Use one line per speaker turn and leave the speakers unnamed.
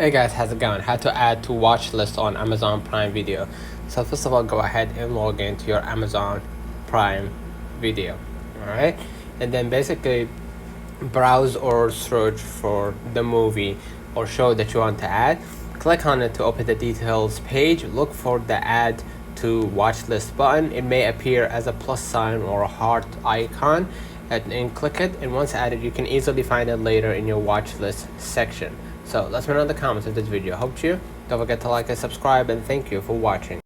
Hey guys, how's it going? How to add to watch list on Amazon Prime Video. So first of all, go ahead and log into your Amazon Prime Video. Alright, and then basically browse or search for the movie or show that you want to add. Click on it to open the details page. Look for the add to watch list button. It may appear as a plus sign or a heart icon, and click it, and once added you can easily find it later in your watch list section. So let's know in the comments of this video helped you. Don't forget to like and subscribe, and thank you for watching.